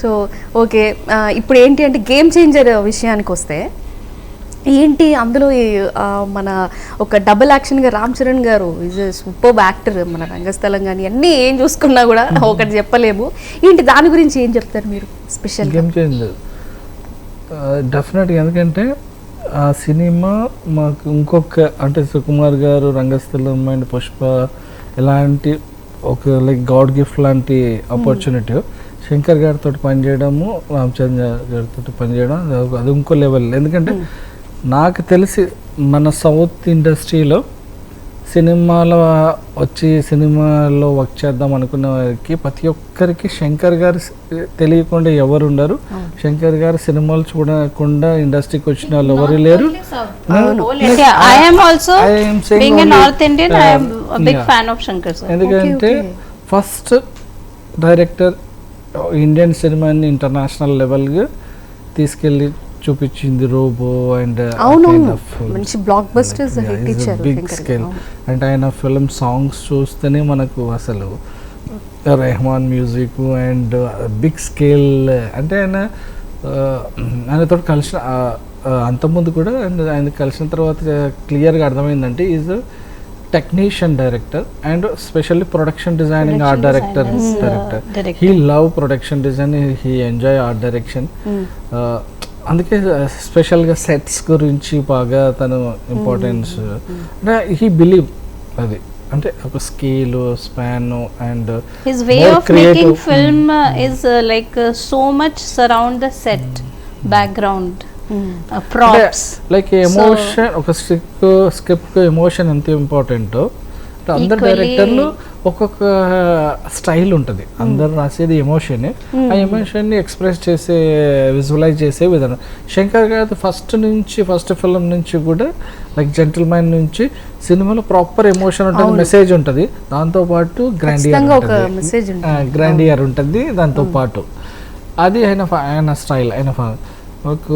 So okay, ఇప్పుడు ఏంటి అంటే గేమ్ చేంజర్ విషయానికి వస్తే ఏంటి అందులో మన ఒక డబుల్ యాక్షన్గా రామ్ చరణ్ గారు ఈజ్ సూపర్ యాక్టర్. మన రంగస్థలం కానీ అన్నీ ఏం చూసుకున్నా కూడా ఒకటి చెప్పలేము. ఏంటి దాని గురించి ఏం చెప్తారు మీరు స్పెషల్? గేమ్ చేంజర్ డెఫినెట్గా, ఎందుకంటే ఆ సినిమా మాకు ఇంకొక అంటే సుకుమార్ గారు రంగస్థలం అండ్ పుష్ప ఇలాంటి ఒక లైక్ గాడ్ గిఫ్ట్ లాంటి ఆపర్చునిటీ. శంకర్ గారితో పనిచేయడము, రామ్ చరణ్ గారితో పనిచేయడం అది ఇంకో లెవెల్. ఎందుకంటే నాకు తెలిసి మన సౌత్ ఇండస్ట్రీలో సినిమాలో సినిమాలో వర్క్ చేద్దాం అనుకున్న వారికి ప్రతి ఒక్కరికి శంకర్ గారు తెలియకుండా ఎవరు ఉండరు. శంకర్ గారు సినిమాలు చూడకుండా ఇండస్ట్రీకి వచ్చిన వాళ్ళు ఎవరు లేరు. ఎందుకంటే ఫస్ట్ డైరెక్టర్ ఇండియన్ సినిమాని ఇంటర్నేషనల్ లెవెల్గా తీసుకెళ్ళి చూపించింది రోబో అండ్ మంచి బ్లాక్ బస్టర్స్ హిట్ ఇచ్చారు బిగ్ స్కేల్. అంటే ఆయన ఫిల్మ్ సాంగ్స్ చూస్తేనే మనకు అసలు Rahman music and big scale. అంటే ఆయనతో కలిసిన అంతకుముందు కూడా ఆయన కలిసిన తర్వాత క్లియర్గా అర్థమైందంటే is technician director and specially production designing art director. He love production design, he enjoy art direction. అందుకే స్పెషల్గా సెట్స్ గురించి బాగా తను ఇంపార్టెన్స్ అంటే హీ బిలీవ్ అది. అంటే ఒక scale span and his way of making film is like so much surround the set background props. Like emotion, ఒక స్క్రిప్ట్ ఎమోషన్ ఎంత ఇంపార్టెంటో అందరు డైరెక్టర్లు ఒక్కొక్క స్టైల్ ఉంటుంది. అందరు రాసేది ఎమోషన్, ఆ ఎమోషన్ని ఎక్స్ప్రెస్ చేసే విజువలైజ్ చేసే విధానం. శంకర్ గారి ఫస్ట్ ఫిల్మ్ నుంచి కూడా లైక్ జెంటిల్మెన్ నుంచి సినిమాలో ప్రాపర్ ఎమోషన్ ఉంటుంది, మెసేజ్ ఉంటుంది, దాంతోపాటు గ్రాండియర్ ఉంటుంది దాంతోపాటు. అది ఆయన స్టైల్. మాకు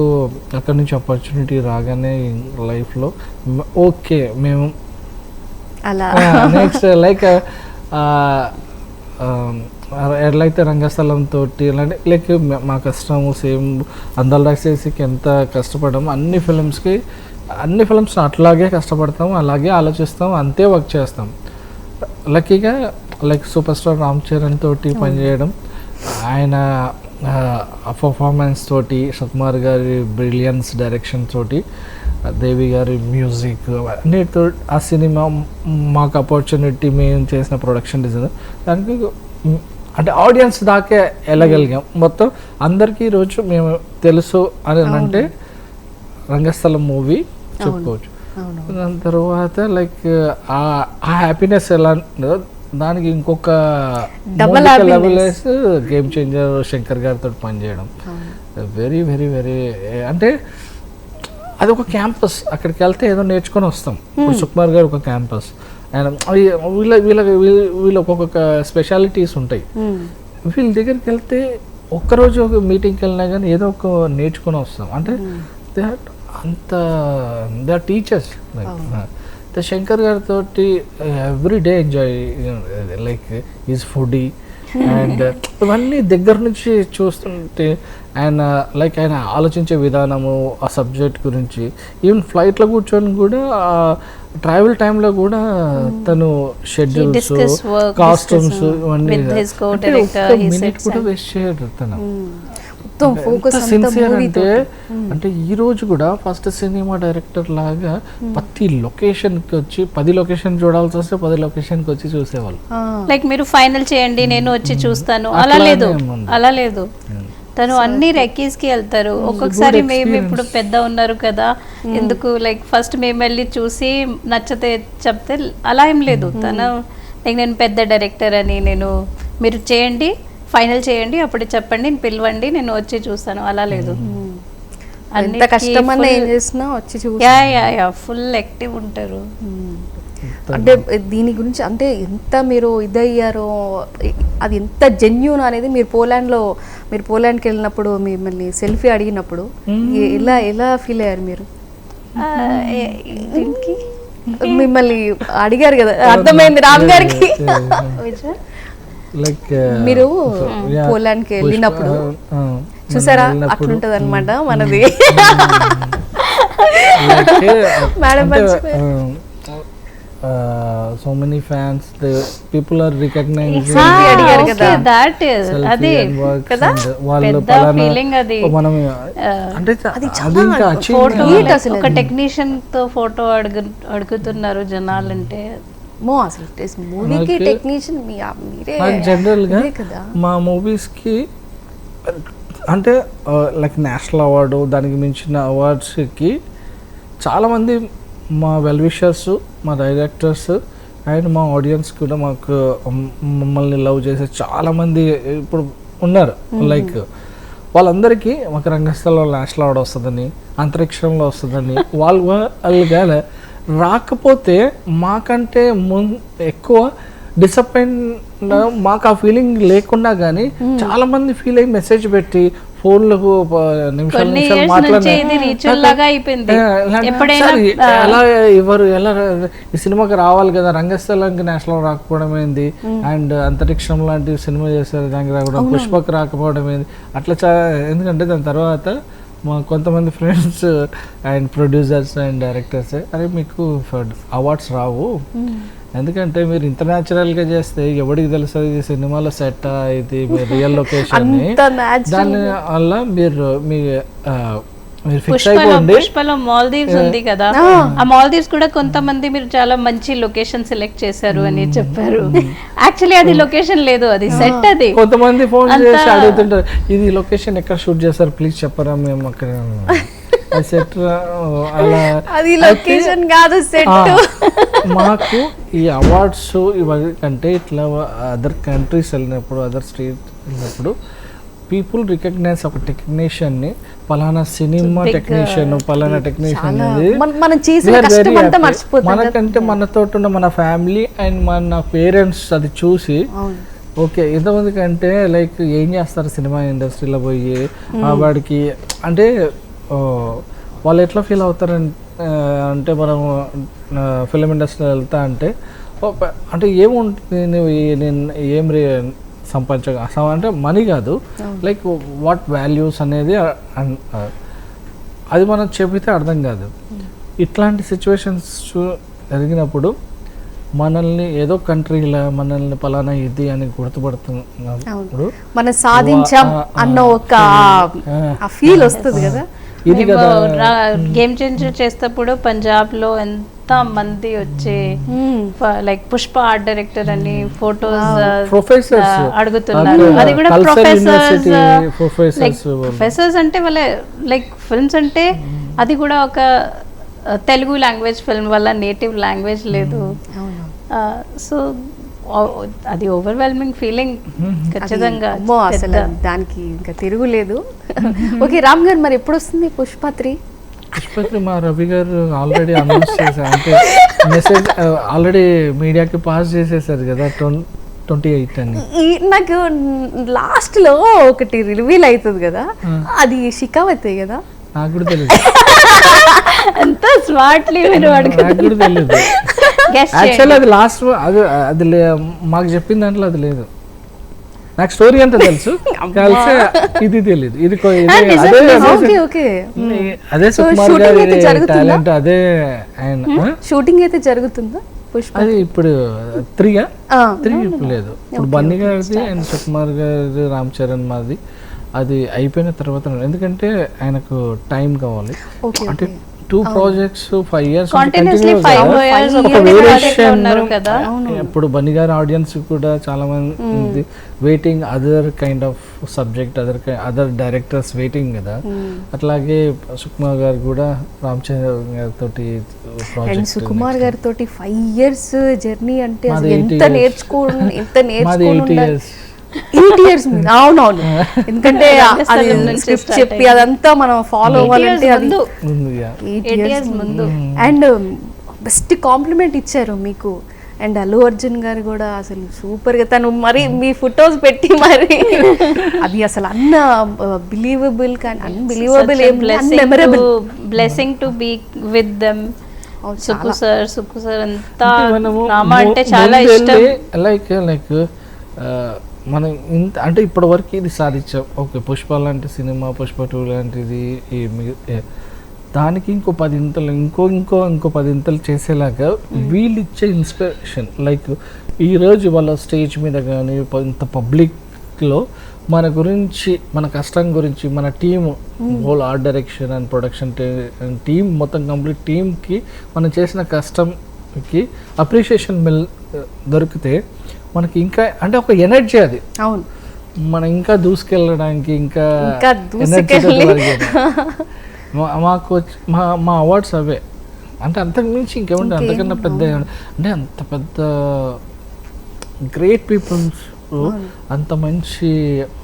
అక్కడి నుంచి ఆపర్చునిటీ రాగానే లైఫ్లో ఓకే మేము నెక్స్ట్ లైక్ ఎట్లయితే రంగస్థలంతో లైక్ మా కష్టము సేమ్ అందాల రాసేసికి ఎంత కష్టపడము, అన్ని ఫిల్మ్స్ అట్లాగే కష్టపడతాము, అలాగే ఆలోచిస్తాం, అంతే వర్క్ చేస్తాం. లక్కీగా like super star Ram Charan తోటి పనిచేయడం, ఆయన పర్ఫార్మెన్స్ తోటి, సుకుమార్ గారి బ్రిలియన్స్ డైరెక్షన్ తోటి, దేవి గారి మ్యూజిక్ అన్నిటితో ఆ సినిమా మాకు ఆపర్చునిటీ, మేము చేసిన ప్రొడక్షన్ డిజైన్ దానికి అంటే ఆడియన్స్ దాకే వెళ్ళగలిగాం. మొత్తం అందరికీ ఈరోజు మేము తెలుసు అని అంటే రంగస్థలం మూవీ చెప్పుకోవచ్చు. దాని తర్వాత లైక్ ఆ హ్యాపీనెస్ ఎలా దానికి ఇంకొక లెవెల్ గేమ్ చేంజర్ శంకర్ గారితో పనిచేయడం వెరీ వెరీ వెరీ. అంటే అది ఒక క్యాంపస్, అక్కడికి వెళ్తే ఏదో నేర్చుకొని వస్తాం. ఇప్పుడు సుకుమార్ గారు ఒక క్యాంపస్, ఆయన వీళ్ళ ఒక్కొక్క స్పెషాలిటీస్ ఉంటాయి. వీళ్ళ దగ్గరికి వెళ్తే ఒక్కరోజు ఒక మీటింగ్కి వెళ్ళినా కానీ ఏదో ఒక నేర్చుకొని వస్తాం. అంటే they are teachers. Like Shankar గారితో every day enjoy like is foodie and ఇవన్నీ దగ్గర నుంచి చూస్తుంటే ఆయన లైక్ ఆయన ఆలోచించే విధానము, ఆ సబ్జెక్ట్ గురించి, ఈవెన్ ఫ్లైట్లో కూర్చొని కూడా ట్రావెల్ టైంలో కూడా తను షెడ్యూల్స్, కాస్ట్యూమ్స్ ఇవన్నీ మినిట్ కూడా వేస్ట్ చేయడు తను. సిన్సియర్ అంటే ఈ రోజు కూడా ఫస్ట్ సినిమా డైరెక్టర్ లాగా ప్రతి లొకేషన్కి వచ్చి 10 లొకేషన్ చూడాల్సి వస్తే 10 లొకేషన్కి వచ్చి చూసేవాళ్ళు. లైక్ మీరు ఫైనల్ చేయండి నేను వచ్చి చూస్తాను అలా లేదు. తను అన్ని రెక్కీస్కి వెళ్తారు. ఒక్కొక్కసారి మేము ఇప్పుడు పెద్ద ఉన్నారు కదా, ఎందుకు లైక్ ఫస్ట్ మేము వెళ్ళి చూసి నచ్చితే చెప్తే అలా ఏం లేదు. తను లైక్ నేను పెద్ద డైరెక్టర్ అని, మీరు చేయండి, ఫైనల్ చేయండి, అప్పుడు చెప్పండి, పిలవండి, నేను వచ్చి చూస్తాను, అలా లేదు. ఫుల్ యాక్టివ్ ఉంటారు. అంటే దీని గురించి అంటే ఎంత మీరు ఇదయ్యారో, అది ఎంత జెన్యూన్ అనేది మీరు పోలాండ్కి వెళ్ళినప్పుడు మిమ్మల్ని సెల్ఫీ అడిగినప్పుడు ఎలా ఫీల్ అయ్యారు మీరు? మిమ్మల్ని అడిగారు కదా, అర్థమైంది రామ్ గారికి. లైక్ మీరు పోలాండ్కి వెళ్ళినప్పుడు చూసారా అట్లుంటది అనమాట మనది. Madam so many fans people are recognising అడిగారు కదా. దట్ ఇస్ అది కదా వాళ్ళు పెద్ద ఫీలింగ్ అది. మనం అంటే అది ఇంకా ఫోటో అసలు ఒక టెక్నీషియన్ తో ఫోటో అడుగుతున్నారు జనాలంటే. అసలు మూవీకి టెక్నీషియన్ మీరే జనరల్గా కదా. మా మూవీస్కి అంటే లైక్ నేషనల్ అవార్డు దానికి మించిన అవార్డ్స్కి చాలామంది మా వెల్ విషర్స్, మా డైరెక్టర్స్ అండ్ మా ఆడియన్స్ కూడా మాకు మమ్మల్ని లవ్ చేసే చాలామంది ఇప్పుడు ఉన్నారు. లైక్ వాళ్ళందరికీ మాకు రంగస్థలంలో నేషనల్ అవార్డు వస్తుందని, అంతరిక్షంలో వస్తుందని వాళ్ళుగా రాకపోతే మాకంటే ఎక్కువ డిసప్పాయింట్, మాకు ఆ ఫీలింగ్ లేకున్నా కానీ చాలా మంది ఫీల్ అయ్యి మెసేజ్ పెట్టి ఫోన్లు నిమిషాలు ఎలా ఎవరు ఎలా ఈ సినిమాకి రావాలి కదా, రంగస్థలానికి నేషనల్ రాకపోవడం ఏంది, అండ్ అంతరిక్షం లాంటి సినిమా చేశారు దానికి రాకపోవడం, పుష్పకు రాకపోవడం ఏంది అట్లా ఎందుకంటే దాని తర్వాత మా కొంతమంది friends and producers and directors అరే మీకు అవార్డ్స్ రావు, ఎందుకంటే మీరు ఇంత న్యాచురల్గా చేస్తే ఎవరికి తెలుస్తుంది ఇది సినిమాలో సెట్, ఇది రియల్ లొకేషన్, దాని వల్ల మీరు ఫిక్స్ అయిపోండి. పుష్పలో మాల్దీవ్స్ ఉంది కదా, ఆ మాల్దీవ్స్ కూడా కొంతమంది మీరు చాలా మంచి లొకేషన్ సెలెక్ట్ చేశారు అని చెప్పారు. యాక్చువల్లీ అది లొకేషన్ లేదు, అది సెట్. అది కొంతమంది ఫోన్ చేసి అడుగుతుంటారు ఇది లొకేషన్ ఎక్కడ షూట్ చేస్తారు ప్లీజ్ చెప్పరా, మేము అక్కడ సెట్ అలా. అది లొకేషన్ కాదు, సెట్. మాకు ఈ అవార్డ్స్ ఇవన్నీ కంటే ఇట్లా అదర్ కంట్రీస్ వెళ్ళినప్పుడు, అదర్ స్టేట్ వెళ్ళినప్పుడు పీపుల్ రికగ్నైజ్ ఒక టెక్నీషియన్ని, పలానా సినిమా టెక్నీషియన్, పలానా టెక్నీషియన్ అనేది మనకంటే మనతో ఉన్న మన ఫ్యామిలీ అండ్ మన పేరెంట్స్ అది చూసి ఓకే ఎంతమంది కంటే లైక్ ఏం చేస్తారు సినిమా ఇండస్ట్రీలో పోయి వాడికి అంటే వాళ్ళు ఎట్లా ఫీల్ అవుతారంటే మనం ఫిలిం ఇండస్ట్రీలో వెళ్తా అంటే ఏముంటుంది నేను ఏం సంపాదించ అంటే మనీ కాదు, లైక్ వాట్ వాల్యూస్ అనేది అది మనం చెబితే అర్థం కాదు. ఇట్లాంటి సిచ్యువేషన్స్ జరిగినప్పుడు మనల్ని ఏదో కంట్రీలో మనల్ని పలానా ఇది అని గుర్తుపడుతున్నప్పుడు మనం సాధించాం అన్న ఒక ఫీల్ వస్తుంది కదా. ఇది కదా గేమ్ చేంజర్ చేసేటప్పుడు పంజాబ్ లో ఎంత మంది వచ్చి లైక్ పుష్ప ఆర్ట్ డైరెక్టర్ అని ఫోటోస్ అడుగుతున్నారు. అది కూడా ప్రొఫెసర్స్ అంటే వాళ్ళ లైక్ ఫిల్మ్స్ అంటే అది కూడా ఒక తెలుగు లాంగ్వేజ్ ఫిల్మ్ వల్ల నేటివ్ లాంగ్వేజ్ లేదు. సో అది ఓవర్వెల్మింగ్ ఫీలింగ్ ఖచ్చితంగా, అసలు దానికి ఇంకా తిరుగులేదు. ఓకే రామ్ గారు, మరి ఎప్పుడు వస్తుంది పుష్ప 3? పుష్ప 3 మా రవి గారు ఆల్రెడీ అనౌన్స్ చేశారు, అంటే మెసేజ్ ఆల్రెడీ మీడియాకి పాస్ చేసేసారు కదా 28 అని. నాకు లాస్ట్ లో ఒకటి రివీల్ అవుతుంది కదా, అది షికావతే కదా. నాకు కూడా తెలియదు, అంత స్మార్ట్లీ మీరు నాకు కూడా తెలియదు. యాక్చువల్లీ అది లాస్ట్ అది మాకు చెప్పిన దాంట్లో అది లేదు. నాకు స్టోరీ అంతా తెలుసు, కలిసి ఇది తెలియదు. ఇది అదే సుకుమార్ గారి టాలెంట్, అదే ఆయన షూటింగ్ అయితే జరుగుతుందా పుష్ప? అది ఇప్పుడు 3 ఇప్పుడు లేదు. ఇప్పుడు బన్నీ గారిది అండ్ సుకుమార్ గారి రామ్ చరణ్ మాది అది అయిపోయిన తర్వాత, ఎందుకంటే ఆయనకు టైం కావాలి. అంటే 2 ప్రాజెక్ట్స్ 5 years ఇప్పుడు బన్నీ గారి ఆడియన్స్ కూడా చాలా మంది waiting, other kind of subject, other directors waiting కదా. అట్లాగే సుకుమార్ గారు కూడా రామ్ చరణ్ గారితో ప్రాజెక్ట్, సుకుమార్ గారితో 5 years జర్నీ అంటే ఎంత నేర్చుకోండి, ఎంత నేర్చుకోండి. 8 years అవునవును, ఎందుకంటే అది స్క్రిప్ట్ చెప్పి అదంతా మనం ఫాలో అవ్వాలంటే అది 8 years ముందు. అండ్ బెస్ట్ కాంప్లిమెంట్ ఇచ్చారు మీకు. అండ్ అల్లు అర్జున్ గారు కూడా అసలు సూపర్ గా తను మరి మీ ఫొటోస్ పెట్టి మరి అది అసలు బిలీవబుల్ కానీ unbelievable, memorable blessing to be with them. Suku sir అంతా రామ అంటే చాలా ఇష్టం. లైక్ మనం ఇంత అంటే ఇప్పటివరకు ఇది సాధించాం. ఓకే, పుష్ప లాంటి సినిమా, పుష్ప 2 లాంటిది, దానికి ఇంకో 10 ఇంతలు ఇంకో 10 ఇంతలు చేసేలాగా వీళ్ళు ఇచ్చే ఇన్స్పిరేషన్. లైక్ ఈరోజు వాళ్ళ స్టేజ్ మీద కానీ ఇంత పబ్లిక్లో మన గురించి, మన కష్టం గురించి, మన team whole art direction and production team మొత్తం కంప్లీట్ టీమ్కి మనం చేసిన కష్టంకి అప్రిషియేషన్ దొరికితే మనకి ఇంకా అంటే ఒక ఎనర్జీ అది. అవును, మనం ఇంకా దూసుకెళ్ళడానికి ఇంకా దూసుకెళ్ళి మాకు మా అవార్డ్స్ అవే. అంటే అంతకు మించి ఇంకేముంటే అంతకన్నా పెద్ద అంటే అంత పెద్ద గ్రేట్ పీపుల్స్ అంత మంచి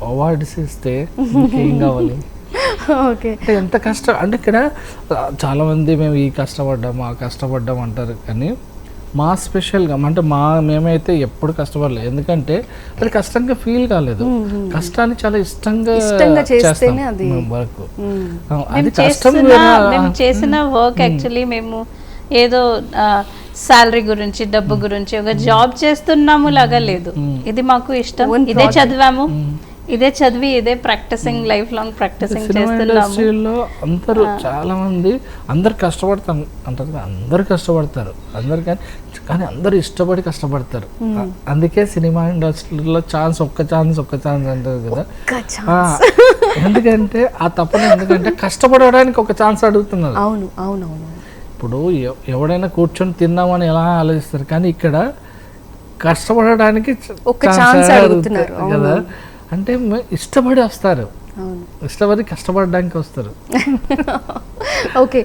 అవార్డ్స్ ఇస్తే ఇంకేం కావాలి. ఓకే, అంటే ఎంత కష్టం అంటే ఇక్కడ చాలామంది మేము ఈ కష్టపడ్డాం ఆ కష్టపడ్డాం అంటారు, కానీ మా స్పెషల్గా అంటే మేమైతే ఎప్పుడు కష్టపడలేదు. ఎందుకంటే అది కష్టంగా ఫీల్ కాలేదు, కష్టాన్ని చాలా ఇష్టంగా చేస్తాం వరకు. అది కష్టం మేము చేసిన వర్క్ యాక్చువల్లీ మేము ఏదో శాలరీ గురించి, డబ్బు గురించి ఒక జాబ్ చేస్తున్నాము లాగా లేదు. ఇది మాకు ఇష్టం, ఇదే చదివాము, ఇదే చదివి ఇదే ప్రాక్టీసింగ్, లైఫ్ లాంగ్ ప్రాక్టీసింగ్ చేస్తున్నాము. ఇండస్ట్రీలో అందరూ చాలా మంది అందరు కష్టపడతారు అంటారు కదా, అందరు కష్టపడతారు అందరు, కానీ అందరు ఇష్టపడి కష్టపడతారు. అందుకే సినిమా ఇండస్ట్రీలో ఒక్క ఛాన్స్ అంటారు కదా. ఎందుకంటే ఆ తప్పని, ఎందుకంటే కష్టపడడానికి ఒక ఛాన్స్ అడుగుతున్నారు. అవును అవును అవును. ఇప్పుడు ఎవడైనా కూర్చొని తిన్నామని ఎలా ఆలోచిస్తారు, కానీ ఇక్కడ కష్టపడడానికి ఒక ఛాన్స్ అడుగుతున్నారు కదా. అంటే ఇష్టపడి వస్తారు, ఇష్టపడి కష్టపడడానికి వస్తారు. ఓకే.